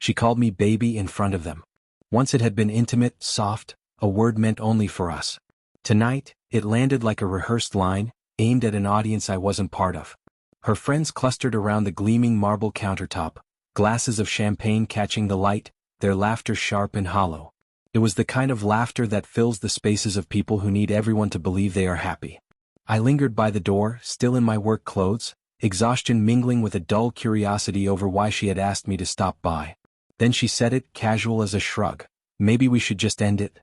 She called me baby in front of them. Once it had been intimate, soft, a word meant only for us. Tonight, it landed like a rehearsed line, aimed at an audience I wasn't part of. Her friends clustered around the gleaming marble countertop, glasses of champagne catching the light, their laughter sharp and hollow. It was the kind of laughter that fills the spaces of people who need everyone to believe they are happy. I lingered by the door, still in my work clothes, exhaustion mingling with a dull curiosity over why she had asked me to stop by. Then she said it, casual as a shrug. Maybe we should just end it.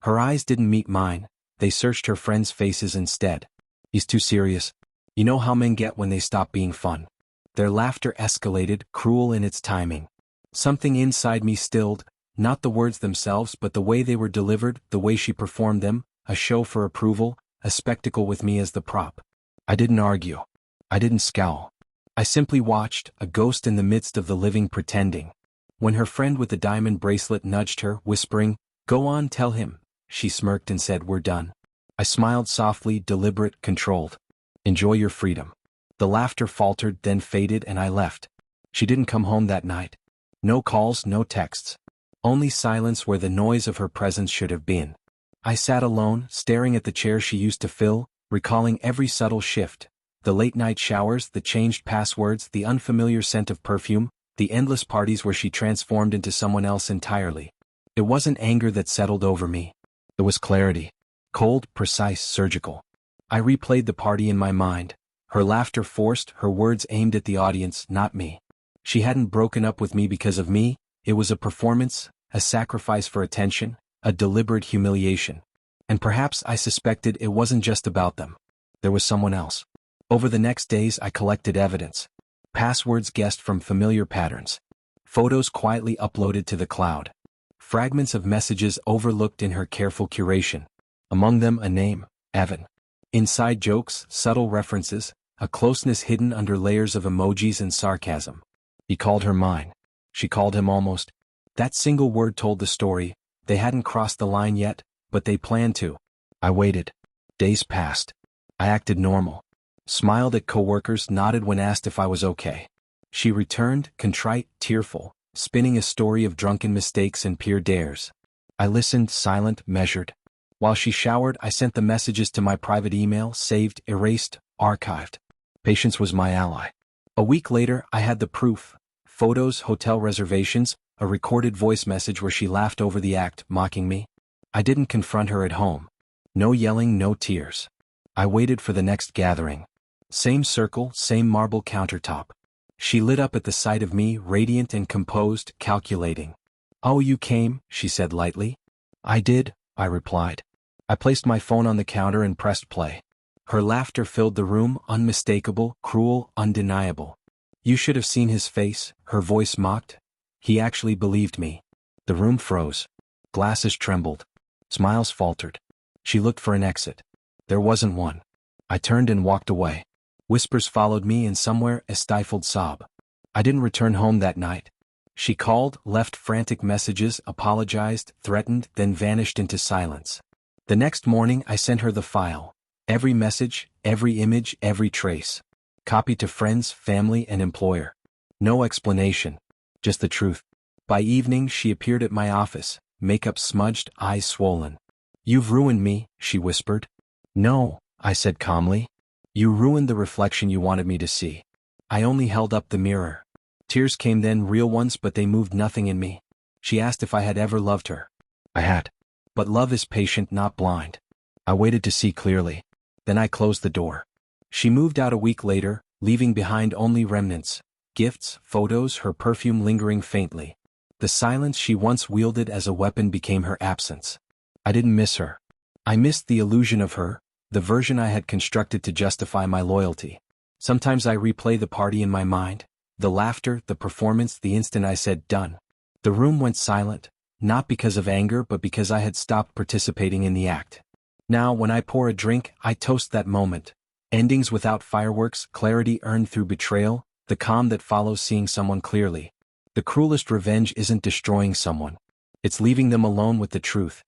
Her eyes didn't meet mine, they searched her friends' faces instead. He's too serious. You know how men get when they stop being fun. Their laughter escalated, cruel in its timing. Something inside me stilled, not the words themselves but the way they were delivered, the way she performed them, a show for approval, a spectacle with me as the prop. I didn't argue. I didn't scowl. I simply watched, a ghost in the midst of the living pretending. When her friend with the diamond bracelet nudged her, whispering, "Go on, tell him," she smirked and said, "We're done." I smiled softly, deliberate, controlled. "Enjoy your freedom." The laughter faltered, then faded, and I left. She didn't come home that night. No calls, no texts. Only silence where the noise of her presence should have been. I sat alone, staring at the chair she used to fill, recalling every subtle shift. The late-night showers, the changed passwords, the unfamiliar scent of perfume, the endless parties where she transformed into someone else entirely. It wasn't anger that settled over me. It was clarity. Cold, precise, surgical. I replayed the party in my mind. Her laughter forced, her words aimed at the audience, not me. She hadn't broken up with me because of me, it was a performance, a sacrifice for attention, a deliberate humiliation. And perhaps I suspected it wasn't just about them. There was someone else. Over the next days I collected evidence. Passwords guessed from familiar patterns. Photos quietly uploaded to the cloud. Fragments of messages overlooked in her careful curation. Among them a name, Evan. Inside jokes, subtle references, a closeness hidden under layers of emojis and sarcasm. He called her mine. She called him almost. That single word told the story. They hadn't crossed the line yet, but they planned to. I waited. Days passed. I acted normal. Smiled at coworkers, nodded when asked if I was okay. She returned, contrite, tearful, spinning a story of drunken mistakes and peer dares. I listened, silent, measured. While she showered, I sent the messages to my private email, saved, erased, archived. Patience was my ally. A week later, I had the proof. Photos, hotel reservations, a recorded voice message where she laughed over the act, mocking me. I didn't confront her at home. No yelling, no tears. I waited for the next gathering. Same circle, same marble countertop. She lit up at the sight of me, radiant and composed, calculating. "Oh, you came," she said lightly. "I did," I replied. I placed my phone on the counter and pressed play. Her laughter filled the room, unmistakable, cruel, undeniable. "You should have seen his face," her voice mocked. He actually believed me. The room froze. Glasses trembled. Smiles faltered. She looked for an exit. There wasn't one. I turned and walked away. Whispers followed me, and somewhere a stifled sob. I didn't return home that night. She called, left frantic messages, apologized, threatened, then vanished into silence. The next morning I sent her the file. Every message, every image, every trace. Copied to friends, family, and employer. No explanation. Just the truth. By evening she appeared at my office, makeup smudged, eyes swollen. "You've ruined me," she whispered. "No," I said calmly. "You ruined the reflection you wanted me to see." I only held up the mirror. Tears came then, real ones, but they moved nothing in me. She asked if I had ever loved her. I had. But love is patient, not blind. I waited to see clearly. Then I closed the door. She moved out a week later, leaving behind only remnants. Gifts, photos, her perfume lingering faintly. The silence she once wielded as a weapon became her absence. I didn't miss her. I missed the illusion of her, the version I had constructed to justify my loyalty. Sometimes I replay the party in my mind, the laughter, the performance, the instant I said done. The room went silent, not because of anger but because I had stopped participating in the act. Now, when I pour a drink, I toast that moment. Endings without fireworks, clarity earned through betrayal, the calm that follows seeing someone clearly. The cruelest revenge isn't destroying someone. It's leaving them alone with the truth.